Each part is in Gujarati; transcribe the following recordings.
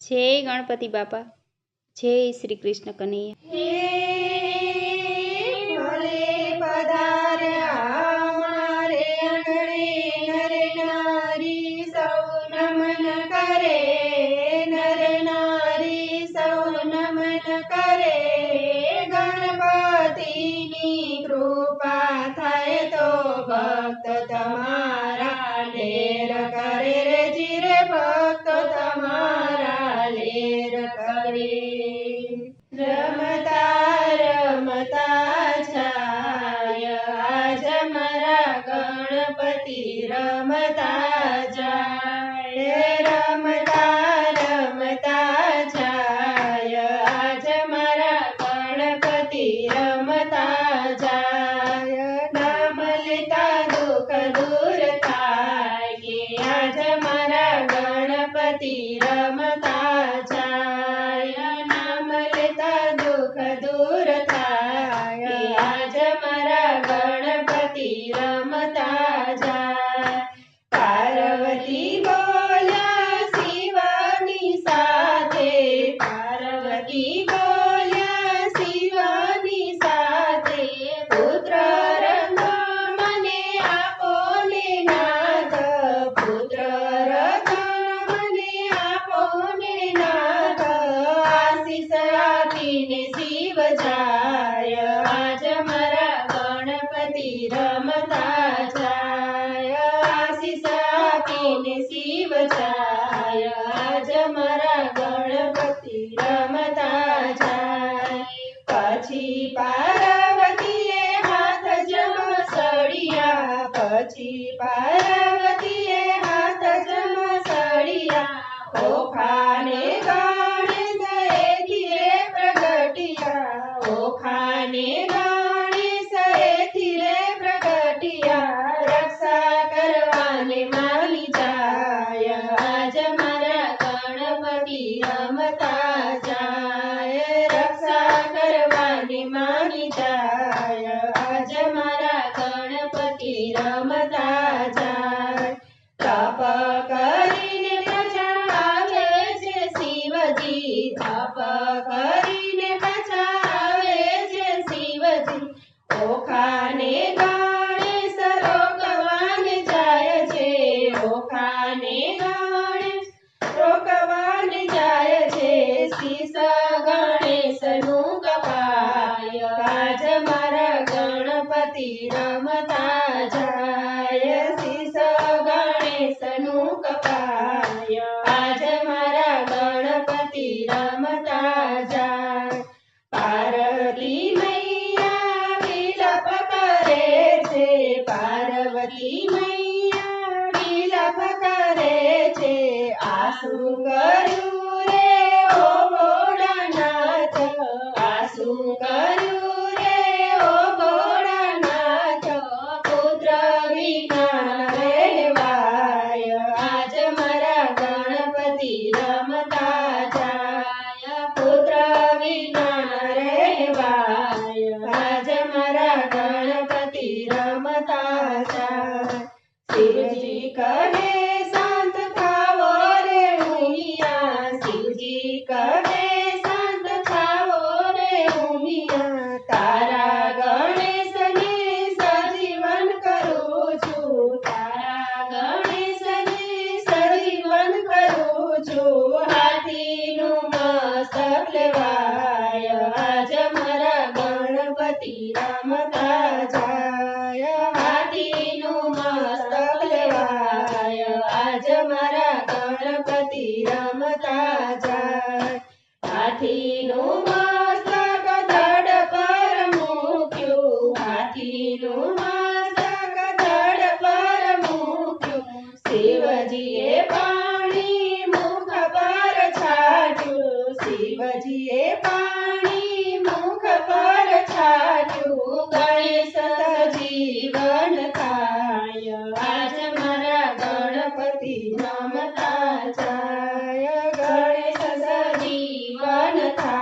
જય ગણપતિ બાપા, જય શ્રી કૃષ્ણ કનૈયા। ભલે પધાર્યા મારે આંગણે નર નારી સૌ નમન કરે, નર નારી સૌ નમન કરે। ગણપતિની કૃપા થાય તો ભક્ત તમારા લેર કરે રે જીરે, ભક્ત તમારા લેર કરે। રમતા રમતા જાય આજ મારા ગણપતિ, રમતા જાય, રમતા રમતા જાય આજ મારા ગણપતિ, રમતા જાય। નામ લેતા દુઃખ દૂર થાય કે આજ મારા ગણપતિ, રમતા જાય। નામ લેતા દુઃખ દૂર થાય આજ મારા ગણપતિ, રમતા જાય। પાર્વતી બોલ્યા શિવની સાથે, પાર્વતી બોલ્યા શિવની સાથે, પુત્ર રતન મને આપો ને નાથ, પુત્ર રતન મને આપો ને નાથ। આશીષ આપીને શિવ જાય આજ મારા ગણપતિ, રમતા જાય। આશીષ આપીને શિવ જાય આજ મારા ગણપતિ, રમતા જાય। પછી પાર્વતીએ હાથ જમસડિયા, પછી પાર્વતીએ હાથ જમસડિયા, ઓખાને ગણેશ એથી રે પ્રગટિયા, ઓખાને ગણેશ એથી રે પ્રગટિયા। રક્ષા કરવાને માની જાય આજ મારા ગણપતિ, રમતા જાય। રક્ષા કરવાને માની જાય આજ મારા ગણપતિ, રમતા જાય। તપ કરીને પાછા આવે છે શિવજી, તપ કરીને પાછા આવે છે શિવજી, ઓખાને ગણેશ રોકવાને જાય છે, ઓખાને ગણેશ રોકવાને જાય છે। શીશ ગણેશનું કપાય આજ મારા ગણપતિ, રમતા જાય। શીશ ગણેશનું કપાય આજ મારા ગણપતિ, રમતા જાય। પાર્વતી મૈયા વિલાપ કરે છે, પાર્વતી મૈયા વિલાપ કરે છે, આસુ કર્યું રે ઓ ભોળાનાથ, આસુ કર્યું રે ઓ ભોળાનાથ। પુત્ર વિના રહેવાય આજ મારા ગણપતિ, રમતા જાય। પુત્ર વિના રહેવાય આજ મારા ગણપતિ, રમતા જાય। શિવજી કહે શાંત થાવો રે ઉમિયા, શિવજી કહે શાંત થાવો રે ઉમિયા, તારા ગણેશને સજીવન કરું છું, તારા ગણેશને સજીવન કરું છું। હાથીનું મસ્તક લેવાય આજ મારા ગણપતિ, રમતા જાય। હાથીનું મસ્તક લેવાય આજ મારા ગણપતિ, રમતા જાય। હાથીનું મસ્તક ધડ પર મૂક્યું, હાથીનું મસ્તક ધડ પર મૂક્યું, શિવજીએ પાણી મુખ પર છાટ્યું, શિવજીએ પાણી મુખ પર છાટ્યું। ગણેશ સજીવન થાય આજ મારા ગણપતિ, રમતા જાય। ગણેશ સજીવન થાય।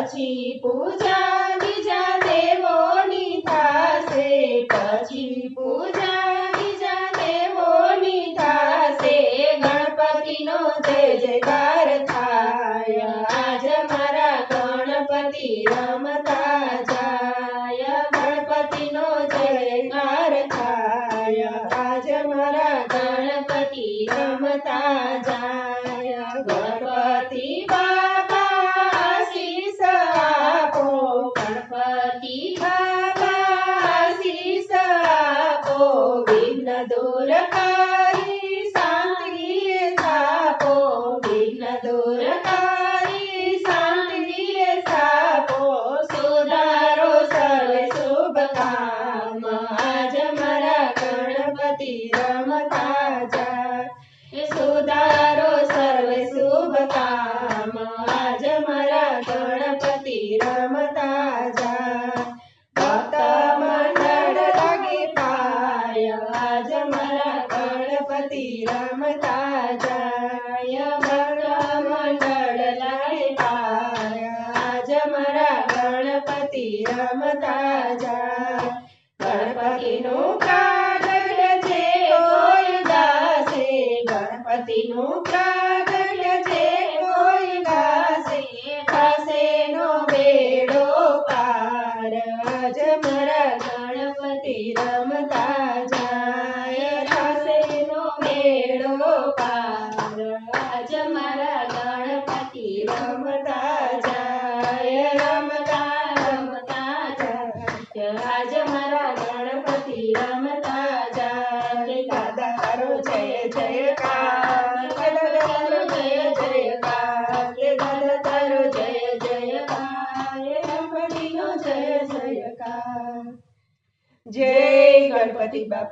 પછી પૂજા બીજા દેવોની થાશે પછી પૂજા બીજા દેવોની થાશે ગણપતિનો જય જયકાર થાય આજ મારા ગણપતિ રમતા જાય ગણપતિનો જય જયકાર થાય આજ મારા ગણપતિ રમતા જાય ગણપતિ બાપા આશીષ આપો ગણપતિ બાપા આશીષ આપો વિઘ્ન દૂર કરી શાંતિ સ્થાપો વિઘ્ન દૂર કરી શાંતિ સ્થાપો સુધારો સર્વે શુભ કામ આજ મારા ગણપતિ રમતા જાય સુધારો સર્વે શુભ કામ આજ મારા ગણપતિ રમતા જાય ભક્ત મંડળ લાગે પાય આજ મારા ગણપતિ રમતા જાય ભક્ત મંડળ લાગે પાય આજ મારા ગણપતિ રમતા જાય ગણપતિનું પ્રાગટ્ય છે કોઈ ગાશે ગણપતિનું પ્રાગટ્ય છે કોઈ ગાશે થશે નો બેડો પાર આજ મારા ગણપતિ રમતા જાય થશે નો બેડો પાર આજ મારા ગણપતિ રમતા જાય રમતા રમતા જાય આજ મારા ગણપતિ રમતા જાય દાદા તારો જય જયકાર દાદા તારો જય જયકાર દાદા તારો જય જયકાર ગણપતિનો જય જયકાર જય ગણપતિ બાપા